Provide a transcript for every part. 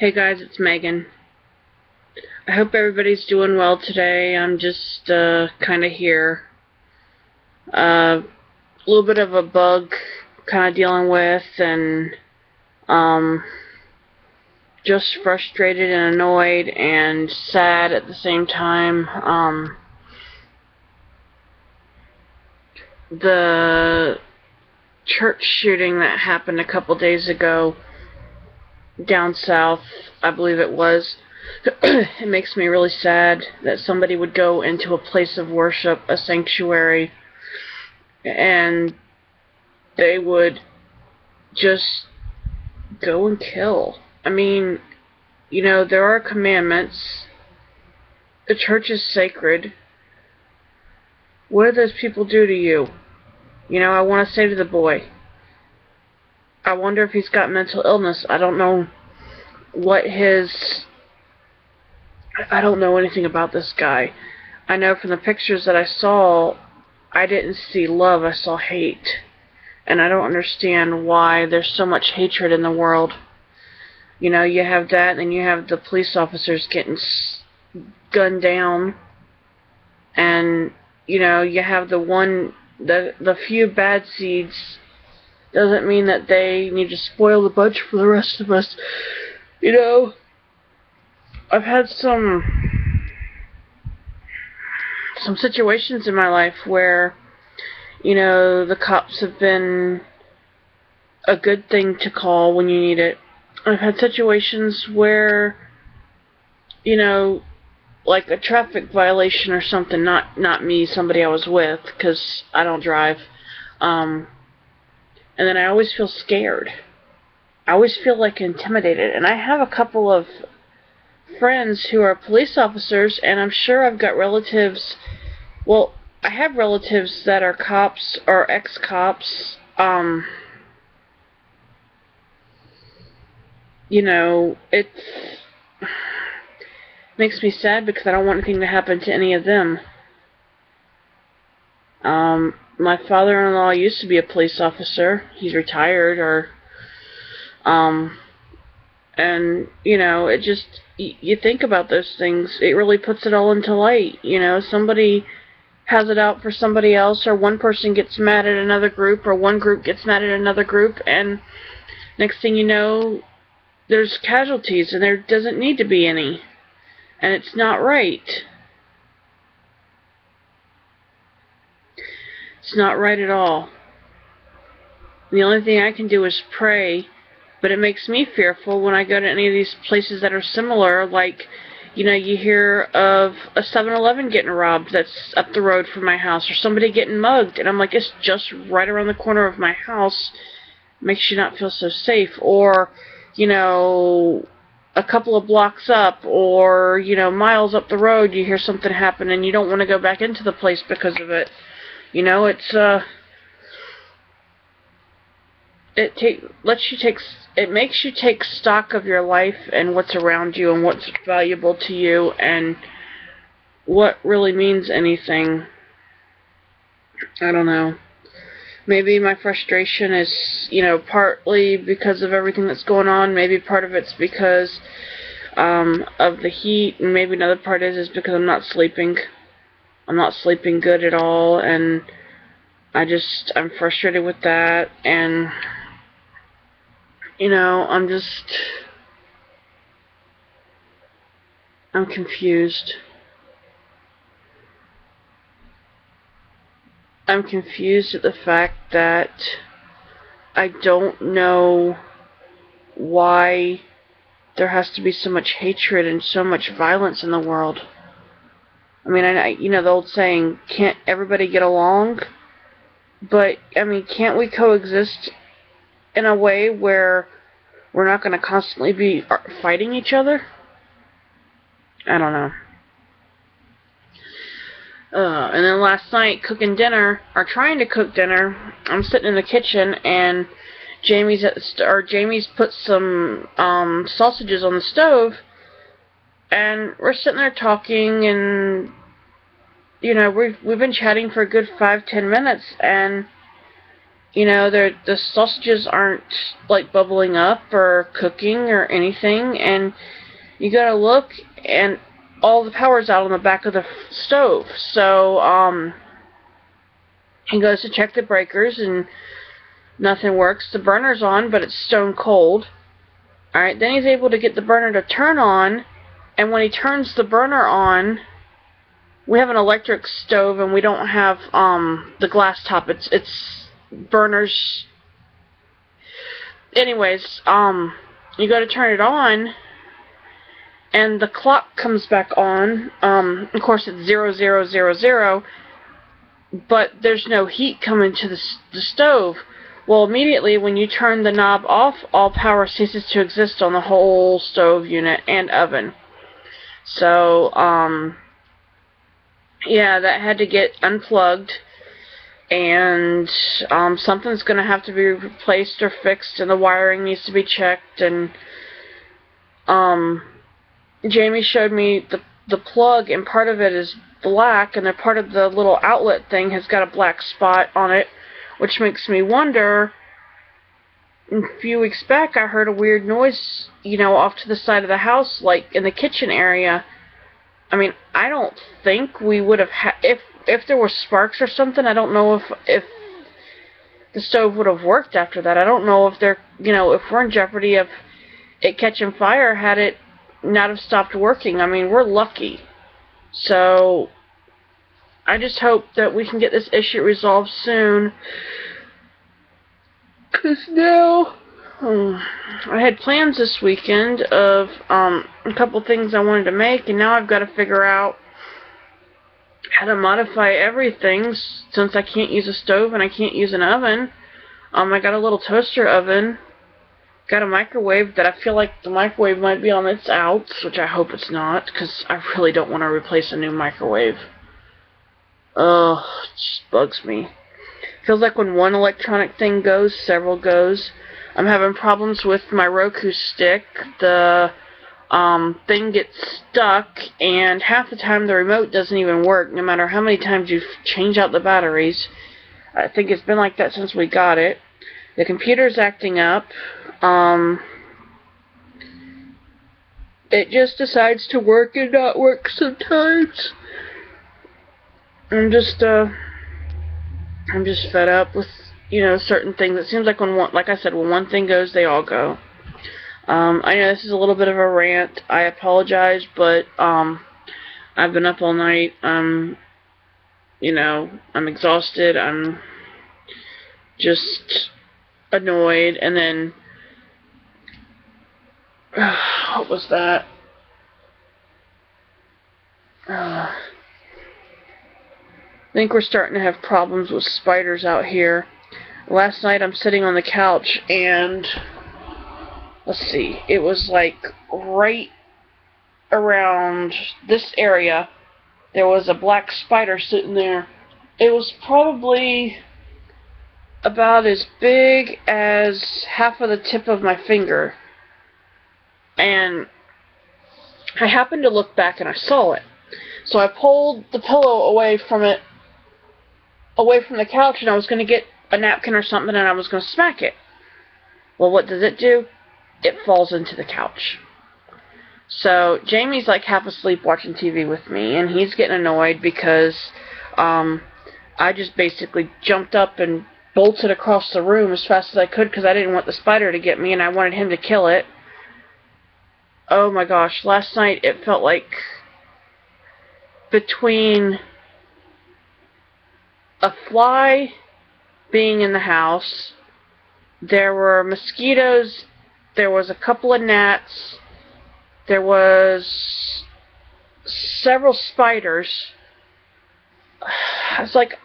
Hey guys, it's Megan. I hope everybody's doing well today. I'm just kind of here. A little bit of a bug kind of dealing with, and um, just frustrated and annoyed and sad at the same time. The church shooting that happened a couple days ago down south, I believe it was, it makes me really sad that somebody would go into a place of worship, a sanctuary, and they would just go and kill. I mean, there are commandments. The church is sacred. What do those people do to you? I want to say to the boy, I wonder if he's got mental illness. I don't know I don't know anything about this guy. I know from the pictures that I saw, I didn't see love, I saw hate. And I don't understand why there's so much hatred in the world. You have that, and then you have the police officers getting gunned down. And, you have the few bad seeds. Doesn't mean that they need to spoil the bunch for the rest of us. I've had some situations in my life where, the cops have been a good thing to call when you need it. I've had situations where, like a traffic violation or something, not me, somebody I was with, because I don't drive, and then I always feel scared. I always feel like intimidated, and I have a couple of friends who are police officers, and I'm sure I've got relatives. Well, I have relatives that are cops or ex-cops. It makes me sad because I don't want anything to happen to any of them. My father-in-law used to be a police officer. He's retired, and, it just, you think about those things, it really puts it all into light. Somebody has it out for somebody else, or one person gets mad at another group, or one group gets mad at another group, and next thing you know, there's casualties, and there doesn't need to be any. And it's not right. It's not right at all. The only thing I can do is pray, but it makes me fearful when I go to any of these places that are similar, like, you hear of a 7-Eleven getting robbed that's up the road from my house, or somebody getting mugged, and I'm like, it's just right around the corner of my house. Makes you not feel so safe. Or, a couple of blocks up, or, miles up the road, you hear something happen, and you don't want to go back into the place because of it. It makes you take stock of your life and what's around you and what's valuable to you and what really means anything. I don't know. Maybe my frustration is, partly because of everything that's going on. Maybe part of it's because of the heat, and maybe another part is because I'm not sleeping. I'm not sleeping good at all, and I'm frustrated with that, and I'm confused. I'm confused at the fact that I don't know why there has to be so much hatred and so much violence in the world. I mean, the old saying, can't everybody get along? But, can't we coexist in a way where we're not going to constantly be fighting each other? I don't know. And then last night, cooking dinner, or trying to cook dinner, I'm sitting in the kitchen, and Jamie's put some sausages on the stove, and we're sitting there talking, and we've been chatting for a good 5-10 minutes, and You know, the sausages aren't like bubbling up or cooking or anything, and you gotta look, and all the power's out on the back of the stove. So he goes to check the breakers, and nothing works. The burner's on, but it's stone cold. Alright, then he's able to get the burner to turn on, and when he turns the burner on, we have an electric stove and we don't have the glass top. It's burners. Anyways, you go to turn it on, and the clock comes back on. Of course, it's 0000, but there's no heat coming to the stove. Well, immediately when you turn the knob off, all power ceases to exist on the whole stove unit and oven. So, yeah, that had to get unplugged, and something's going to have to be replaced or fixed, and the wiring needs to be checked, and Jamie showed me the plug, and part of it is black, and a part of the little outlet thing has got a black spot on it, which makes me wonder. A few weeks back, I heard a weird noise, you know, off to the side of the house, like in the kitchen area. I mean, I don't think we would have if there were sparks or something. I don't know if the stove would have worked after that. I don't know if if we're in jeopardy of it catching fire had it not have stopped working. I mean, we're lucky. So I just hope that we can get this issue resolved soon. 'Cause now, I had plans this weekend of a couple things I wanted to make, and now I've got to figure out how to modify everything since I can't use a stove and I can't use an oven. I got a little toaster oven, got a microwave that I feel like the microwave might be on its outs, which I hope it's not, because I really don't want to replace a new microwave. Ugh, it just bugs me. Feels like when one electronic thing goes, several goes. I'm having problems with my Roku stick. The thing gets stuck, and half the time the remote doesn't even work, no matter how many times you change out the batteries. I think it's been like that since we got it. The computer's acting up. It just decides to work and not work sometimes. I'm just fed up with, certain things. It seems like when one thing goes, they all go. I know this is a little bit of a rant. I apologize, but I've been up all night. I'm exhausted. I'm just annoyed. And then, what was that? I think we're starting to have problems with spiders out here. Last night I'm sitting on the couch and, let's see, it was like right around this area there was a black spider sitting there. It was probably about as big as half of the tip of my finger. And I happened to look back and I saw it. So I pulled the pillow away from the couch, and I was going to get a napkin or something, and I was going to smack it. Well, what does it do? It falls into the couch. So Jamie's like half asleep watching TV with me, and he's getting annoyed because I just basically jumped up and bolted across the room as fast as I could because I didn't want the spider to get me, and I wanted him to kill it. Oh my gosh, last night it felt like between a fly being in the house, there were mosquitoes, there was a couple of gnats, there was several spiders. It's like,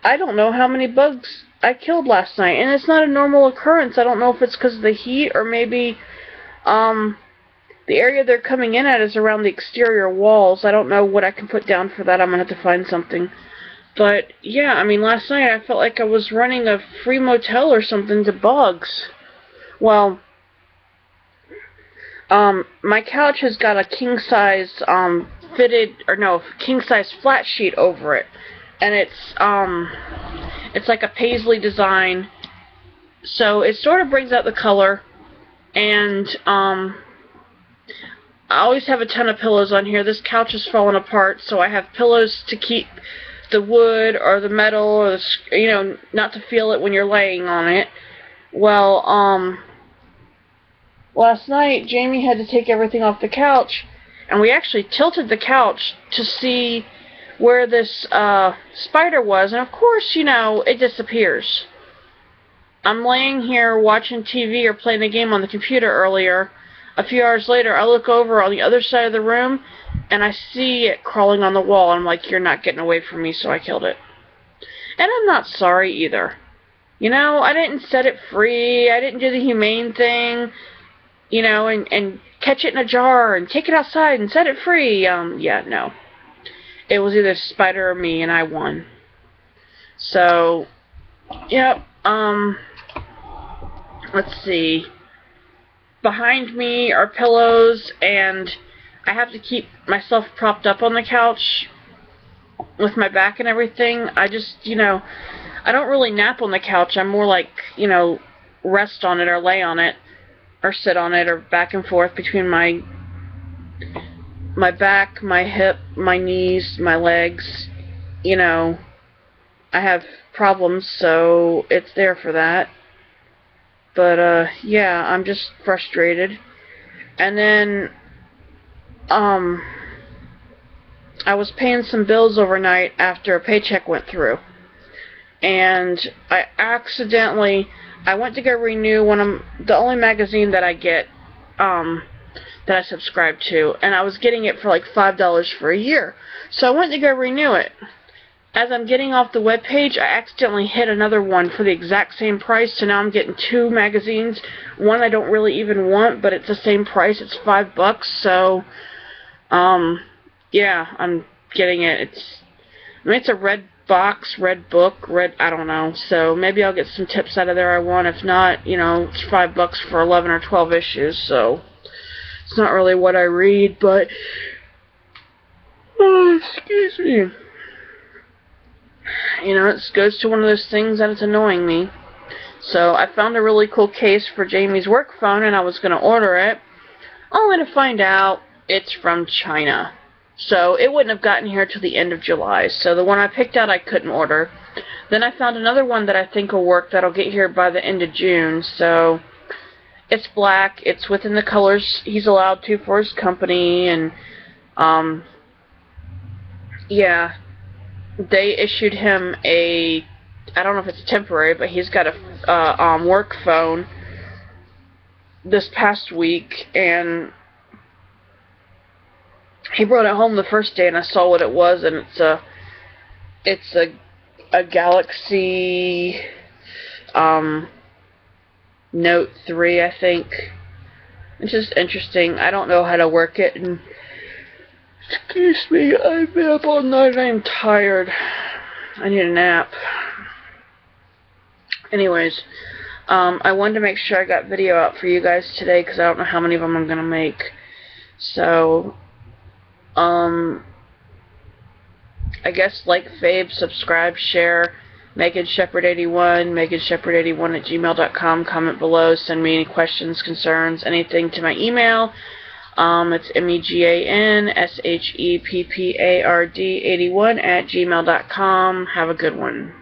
I don't know how many bugs I killed last night, and it's not a normal occurrence. I don't know if it's because of the heat, or maybe the area they're coming in at is around the exterior walls. I don't know what I can put down for that. I'm going to have to find something. But, yeah, I mean, last night I felt like I was running a free motel or something to bugs. Well, my couch has got a king-size king-size flat sheet over it. and it's like a paisley design, so it sort of brings out the color. And I always have a ton of pillows on here. This couch is falling apart, so I have pillows to keep the wood or the metal or the, not to feel it when you're laying on it. Well, last night Jamie had to take everything off the couch, and we actually tilted the couch to see where this spider was, and of course, it disappears. I'm laying here watching TV or playing a game on the computer earlier. A few hours later, I look over on the other side of the room, and I see it crawling on the wall. I'm like, you're not getting away from me, so I killed it. And I'm not sorry either. I didn't set it free. I didn't do the humane thing, and catch it in a jar and take it outside and set it free. Yeah, no. It was either spider or me, and I won. So, yep, let's see. Behind me are pillows, and I have to keep myself propped up on the couch with my back and everything. I just, I don't really nap on the couch. I'm more like, rest on it or lay on it or sit on it or back and forth between my back, my hip, my knees, my legs. I have problems, so it's there for that. But, yeah, I'm just frustrated. And then, I was paying some bills overnight after a paycheck went through. And I went to go renew the only magazine that I get, that I subscribe to. And I was getting it for like $5 for a year. So I went to go renew it. As I'm getting off the webpage, I accidentally hit another one for the exact same price, so now I'm getting 2 magazines. One I don't really even want, but it's the same price. It's $5, so, yeah, I'm getting it. It's a red box, red book, I don't know, so maybe I'll get some tips out of there I want. If not, it's $5 for 11 or 12 issues, so it's not really what I read, but, oh, excuse me. It goes to one of those things that it's annoying me. So I found a really cool case for Jamie's work phone, and I was going to order it, only to find out it's from China. So it wouldn't have gotten here till the end of July. So the one I picked out I couldn't order. Then I found another one that I think will work that'll get here by the end of June. So it's black. It's within the colors he's allowed to for his company, and yeah. They issued him I don't know if it's temporary, but he's got a work phone this past week, and he brought it home the first day, and I saw what it was, and it's a Galaxy Note 3, I think. It's just interesting. I don't know how to work it, and excuse me, I've been up all night. I'm tired. I need a nap. Anyways, I wanted to make sure I got video out for you guys today, because I don't know how many of them I'm going to make. So, I guess like, fave, subscribe, share, Megan Shepherd 81, meganshepard81@gmail.com. Comment below. Send me any questions, concerns, anything to my email. It's meganshepard81@gmail.com. Have a good one.